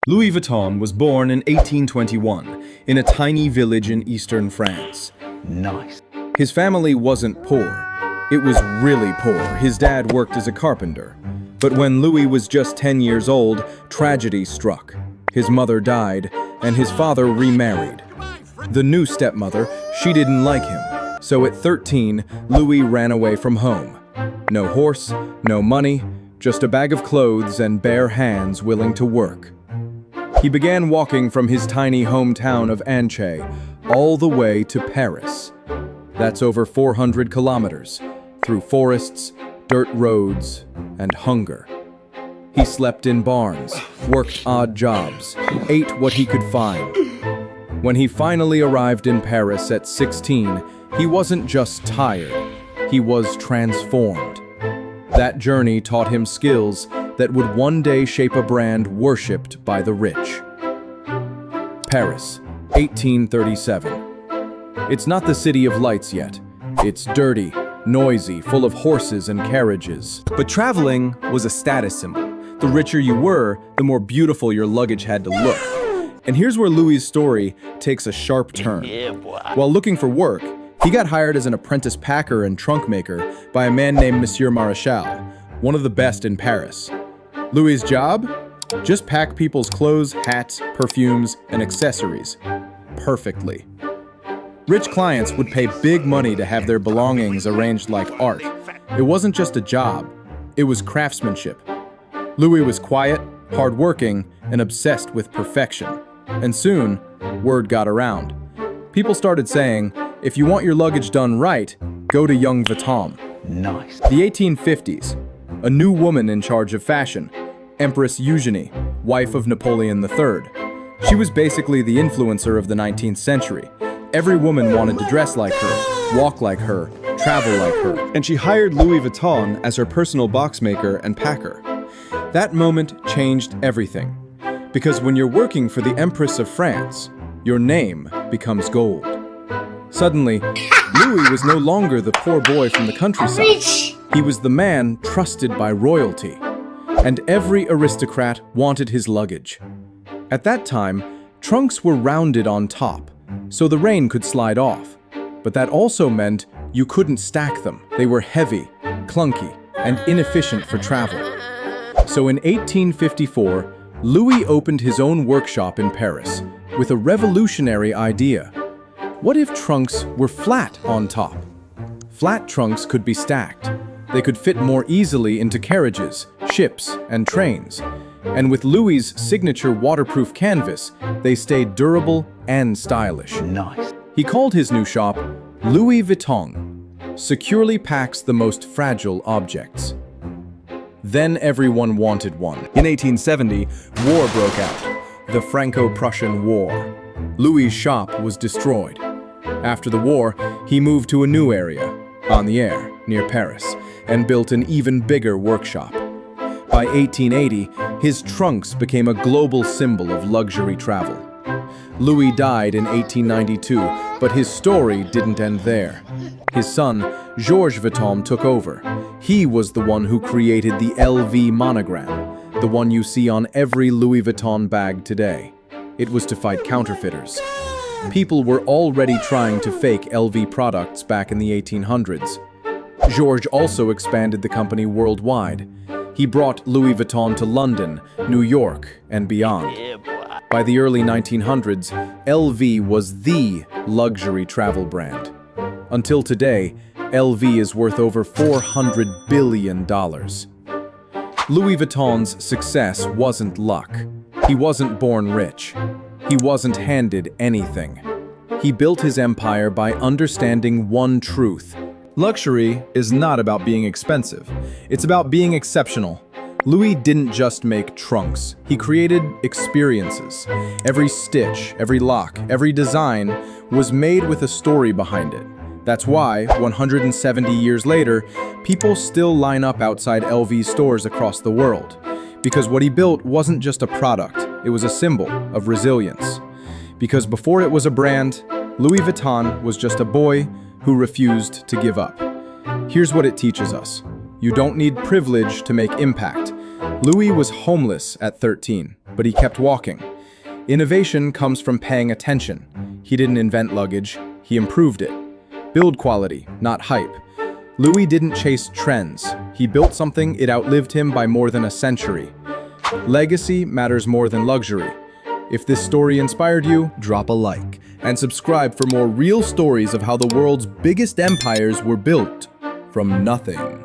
Louis Vuitton was born in 1821 in a tiny village in eastern France. Nice. His family wasn't poor. It was really poor. His dad worked as a carpenter. But when Louis was just 10 years old, tragedy struck. His mother died, and his father remarried. The new stepmother, she didn't like him. So at 13, Louis ran away from home. No horse, no money, just a bag of clothes and bare hands willing to work. He began walking from his tiny hometown of Anchay all the way to Paris. That's over 400 kilometers, through forests, dirt roads, and hunger. He slept in barns, worked odd jobs, ate what he could find. When he finally arrived in Paris at 16, he wasn't just tired, he was transformed. That journey taught him skills that would one day shape a brand worshipped by the rich. Paris, 1837. It's not the city of lights yet. It's dirty, noisy, full of horses and carriages. But traveling was a status symbol. The richer you were, the more beautiful your luggage had to look. And here's where Louis' story takes a sharp turn. While looking for work, he got hired as an apprentice packer and trunk maker by a man named Monsieur Marechal, one of the best in Paris. Louis' job? Just pack people's clothes, hats, perfumes, and accessories perfectly. Rich clients would pay big money to have their belongings arranged like art. It wasn't just a job, it was craftsmanship. Louis was quiet, hardworking, and obsessed with perfection. And soon, word got around. People started saying, if you want your luggage done right, go to young Vuitton. Nice. The 1850s, a new woman in charge of fashion, Empress Eugénie, wife of Napoleon III. She was basically the influencer of the 19th century. Every woman wanted to dress like her, walk like her, travel like her. And she hired Louis Vuitton as her personal boxmaker and packer. That moment changed everything. Because when you're working for the Empress of France, your name becomes gold. Suddenly, Louis was no longer the poor boy from the countryside. He was the man trusted by royalty. And every aristocrat wanted his luggage. At that time, trunks were rounded on top, so the rain could slide off. But that also meant you couldn't stack them. They were heavy, clunky, and inefficient for travel. So in 1854, Louis opened his own workshop in Paris with a revolutionary idea. What if trunks were flat on top? Flat trunks could be stacked. They could fit more easily into carriages, ships, and trains. And with Louis' signature waterproof canvas, they stayed durable and stylish. Nice. He called his new shop Louis Vuitton, securely packs the most fragile objects. Then everyone wanted one. In 1870, war broke out, the Franco-Prussian War. Louis' shop was destroyed. After the war, he moved to a new area, on the Air, near Paris, and built an even bigger workshop. By 1880, his trunks became a global symbol of luxury travel. Louis died in 1892, but his story didn't end there. His son, Georges Vuitton, took over. He was the one who created the LV monogram, the one you see on every Louis Vuitton bag today. It was to fight counterfeiters. People were already trying to fake LV products back in the 1800s. Georges also expanded the company worldwide. He brought Louis Vuitton to London, New York, and beyond. By the early 1900s, LV was the luxury travel brand. Until today, LV is worth over $400 billion. Louis Vuitton's success wasn't luck. He wasn't born rich. He wasn't handed anything. He built his empire by understanding one truth. Luxury is not about being expensive. It's about being exceptional. Louis didn't just make trunks. He created experiences. Every stitch, every lock, every design was made with a story behind it. That's why, 170 years later, people still line up outside LV stores across the world. Because what he built wasn't just a product, it was a symbol of resilience. Because before it was a brand, Louis Vuitton was just a boy who refused to give up. Here's what it teaches us. You don't need privilege to make impact. Louis was homeless at 13, but he kept walking. Innovation comes from paying attention. He didn't invent luggage, he improved it. Build quality, not hype. Louis didn't chase trends. He built something, it outlived him by more than a century. Legacy matters more than luxury. If this story inspired you, Drop a like and subscribe for more real stories of how the world's biggest empires were built from nothing.